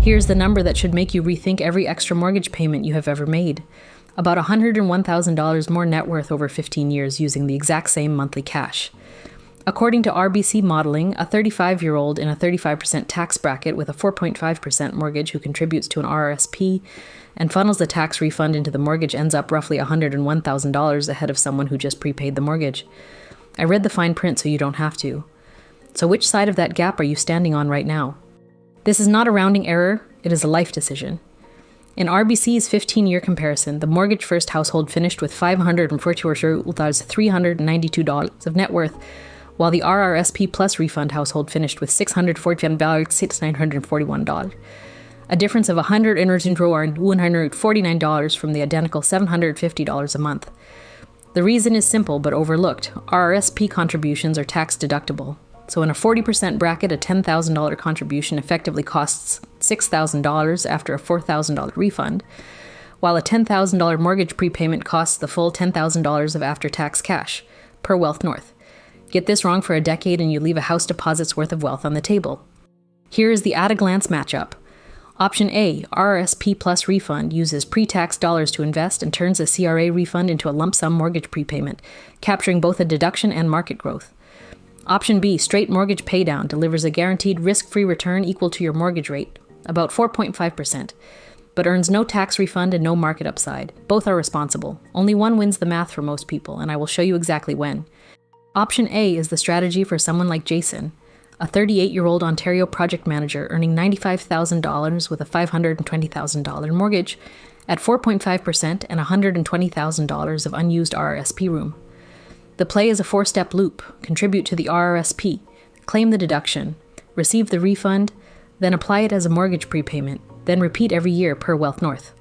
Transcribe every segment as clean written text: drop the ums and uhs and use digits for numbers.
Here's the number that should make you rethink every extra mortgage payment you have ever made. About $101,000 more net worth over 15 years using the exact same monthly cash. According to RBC modeling, a 35-year-old in a 35% tax bracket with a 4.5% mortgage who contributes to an RRSP and funnels the tax refund into the mortgage ends up roughly $101,000 ahead of someone who just prepaid the mortgage. I read the fine print so you don't have to. So which side of that gap are you standing on right now? This is not a rounding error, it is a life decision. In RBC's 15-year comparison, the mortgage-first household finished with $544,392 of net worth, while the RRSP-plus-refund household finished with $614,941, a difference of $149 from the identical $750 a month. The reason is simple but overlooked. RRSP contributions are tax deductible. So in a 40% bracket, a $10,000 contribution effectively costs $6,000 after a $4,000 refund, while a $10,000 mortgage prepayment costs the full $10,000 of after-tax cash, per Wealth North. Get this wrong for a decade and you leave a house deposit's worth of wealth on the table. Here is the at-a-glance matchup. Option A, RRSP-plus-refund, uses pre-tax dollars to invest and turns a CRA refund into a lump sum mortgage prepayment, capturing both a deduction and market growth. Option B, straight mortgage paydown, delivers a guaranteed risk-free return equal to your mortgage rate, about 4.5%, but earns no tax refund and no market upside. Both are responsible. Only one wins the math for most people, and I will show you exactly when. Option A is the strategy for someone like Jason, a 38-year-old Ontario project manager earning $95,000 with a $520,000 mortgage at 4.5% and $120,000 of unused RRSP room. The play is a 4-step loop. Contribute to the RRSP, claim the deduction, receive the refund, then apply it as a mortgage prepayment, then repeat every year per Wealth North.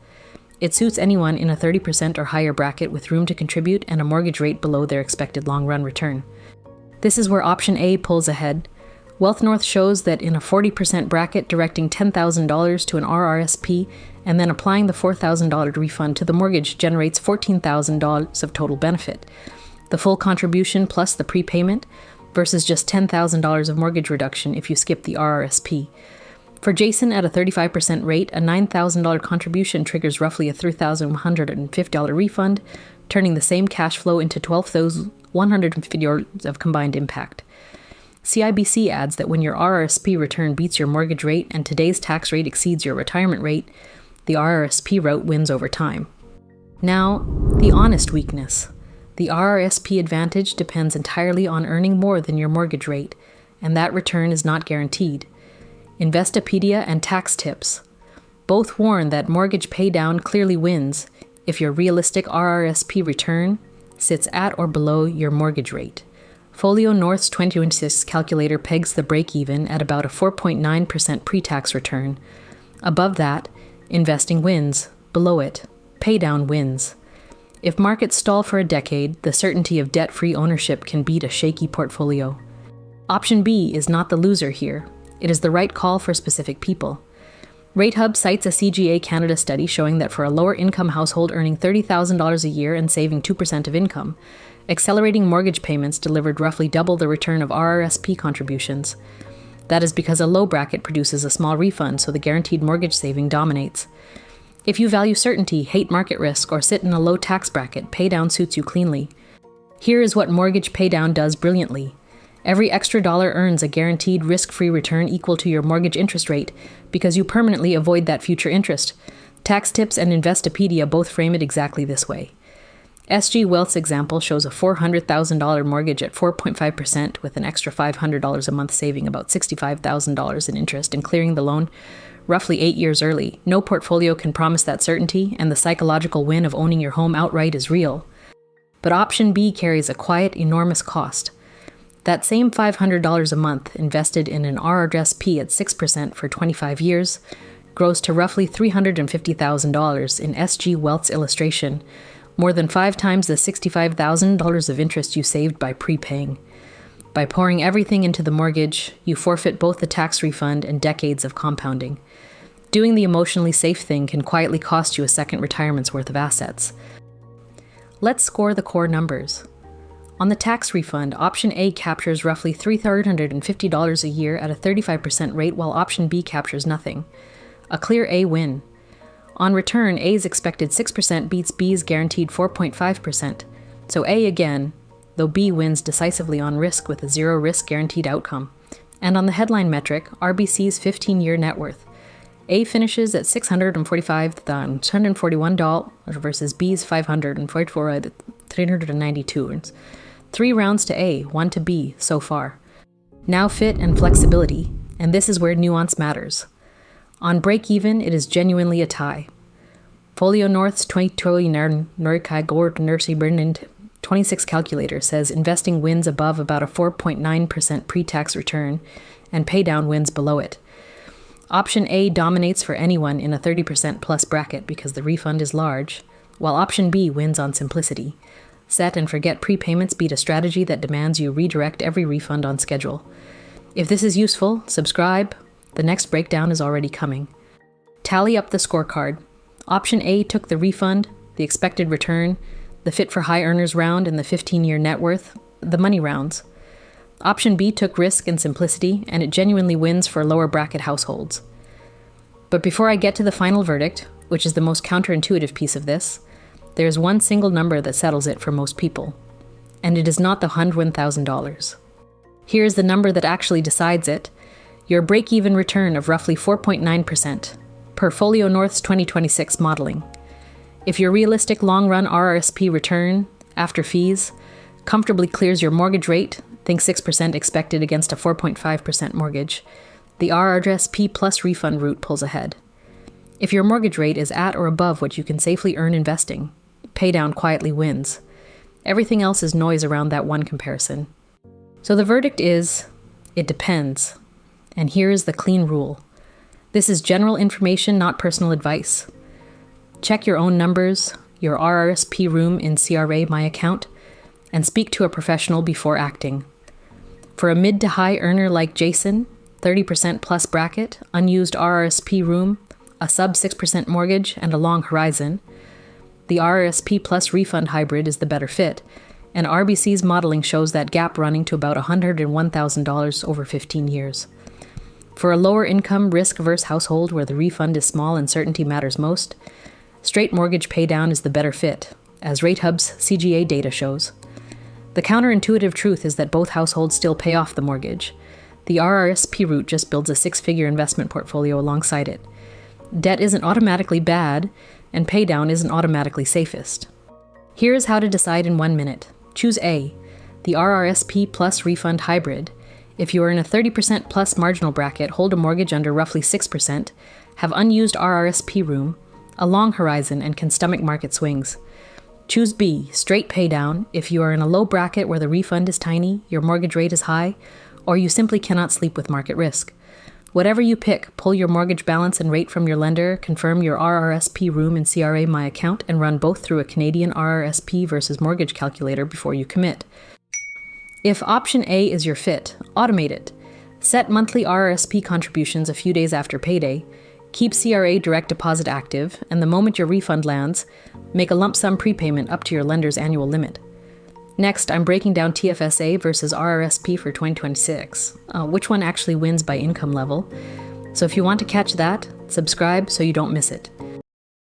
It suits anyone in a 30% or higher bracket with room to contribute and a mortgage rate below their expected long-run return. This is where Option A pulls ahead. Wealth North shows that in a 40% bracket, directing $10,000 to an RRSP and then applying the $4,000 refund to the mortgage generates $14,000 of total benefit. The full contribution plus the prepayment versus just $10,000 of mortgage reduction if you skip the RRSP. For Jason, at a 35% rate, a $9,000 contribution triggers roughly a $3,150 refund, turning the same cash flow into $12,150 of combined impact. CIBC adds that when your RRSP return beats your mortgage rate and today's tax rate exceeds your retirement rate, the RRSP route wins over time. Now, the honest weakness. The RRSP advantage depends entirely on earning more than your mortgage rate, and that return is not guaranteed. Investopedia and Tax Tips both warn that mortgage paydown clearly wins if your realistic RRSP return sits at or below your mortgage rate. Folio North's 2026 calculator pegs the break-even at about a 4.9% pre-tax return. Above that, investing wins. Below it, paydown wins. If markets stall for a decade, the certainty of debt-free ownership can beat a shaky portfolio. Option B is not the loser here. It is the right call for specific people. RateHub cites a CGA Canada study showing that for a lower-income household earning $30,000 a year and saving 2% of income, accelerating mortgage payments delivered roughly double the return of RRSP contributions. That is because a low bracket produces a small refund, so the guaranteed mortgage saving dominates. If you value certainty, hate market risk, or sit in a low tax bracket, paydown suits you cleanly. Here is what mortgage paydown does brilliantly. Every extra dollar earns a guaranteed risk-free return equal to your mortgage interest rate because you permanently avoid that future interest. Tax Tips and Investopedia both frame it exactly this way. SG Wealth's example shows a $400,000 mortgage at 4.5% with an extra $500 a month saving about $65,000 in interest and clearing the loan roughly 8 years early. No portfolio can promise that certainty, and the psychological win of owning your home outright is real. But Option B carries a quiet, enormous cost. That same $500 a month invested in an RRSP at 6% for 25 years grows to roughly $350,000 in SG Wealth's illustration, more than 5 times the $65,000 of interest you saved by prepaying. By pouring everything into the mortgage, you forfeit both the tax refund and decades of compounding. Doing the emotionally safe thing can quietly cost you a second retirement's worth of assets. Let's score the core numbers. On the tax refund, Option A captures roughly $350 a year at a 35% rate, while Option B captures nothing. A clear A win. On return, A's expected 6% beats B's guaranteed 4.5%. So A again, though B wins decisively on risk with a zero risk guaranteed outcome. And on the headline metric, RBC's 15-year net worth. A finishes at $645,241 versus B's $544,392. 3 rounds to A, 1 to B so far. Now fit and flexibility, and this is where nuance matters. On break-even, it is genuinely a tie. Folio North's 26 calculator says investing wins above about a 4.9% pre-tax return, and Paydown wins below it. Option A dominates for anyone in a 30% plus bracket because the refund is large, while Option B wins on simplicity. Set and forget prepayments beat a strategy that demands you redirect every refund on schedule. If this is useful, subscribe. The next breakdown is already coming. Tally up the scorecard. Option A took the refund, the expected return, the fit for high earners round, and the 15-year net worth, the money rounds. Option B took risk and simplicity, and it genuinely wins for lower bracket households. But before I get to the final verdict, which is the most counterintuitive piece of this, there is one single number that settles it for most people, and it is not the $101,000. Here is the number that actually decides it: your break-even return of roughly 4.9%, per Folio North's 2026 modeling. If your realistic long-run RRSP return, after fees, comfortably clears your mortgage rate, think 6% expected against a 4.5% mortgage, the RRSP-plus-refund route pulls ahead. If your mortgage rate is at or above what you can safely earn investing, Paydown quietly wins. Everything else is noise around that one comparison. So the verdict is, it depends. And here is the clean rule. This is general information, not personal advice. Check your own numbers, your RRSP room in CRA My Account, and speak to a professional before acting. For a mid to high earner like Jason, 30% plus bracket, unused RRSP room, a sub 6% mortgage, and a long horizon, the RRSP plus refund hybrid is the better fit, and RBC's modeling shows that gap running to about $101,000 over 15 years. For a lower income, risk-averse household where the refund is small and certainty matters most, straight mortgage paydown is the better fit, as RateHub's CGA data shows. The counterintuitive truth is that both households still pay off the mortgage. The RRSP route just builds a 6-figure investment portfolio alongside it. Debt isn't automatically bad, and paydown isn't automatically safest. Here is how to decide in 1 minute. Choose A, the RRSP plus refund hybrid. If you are in a 30% plus marginal bracket, hold a mortgage under roughly 6%, have unused RRSP room, a long horizon, and can stomach market swings. Choose B, straight paydown, if you are in a low bracket where the refund is tiny, your mortgage rate is high, or you simply cannot sleep with market risk. Whatever you pick, pull your mortgage balance and rate from your lender, confirm your RRSP room in CRA My Account, and run both through a Canadian RRSP versus mortgage calculator before you commit. If option A is your fit, automate it. Set monthly RRSP contributions a few days after payday, keep CRA direct deposit active, and the moment your refund lands, make a lump sum prepayment up to your lender's annual limit. Next, I'm breaking down TFSA versus RRSP for 2026, which one actually wins by income level. So if you want to catch that, subscribe so you don't miss it.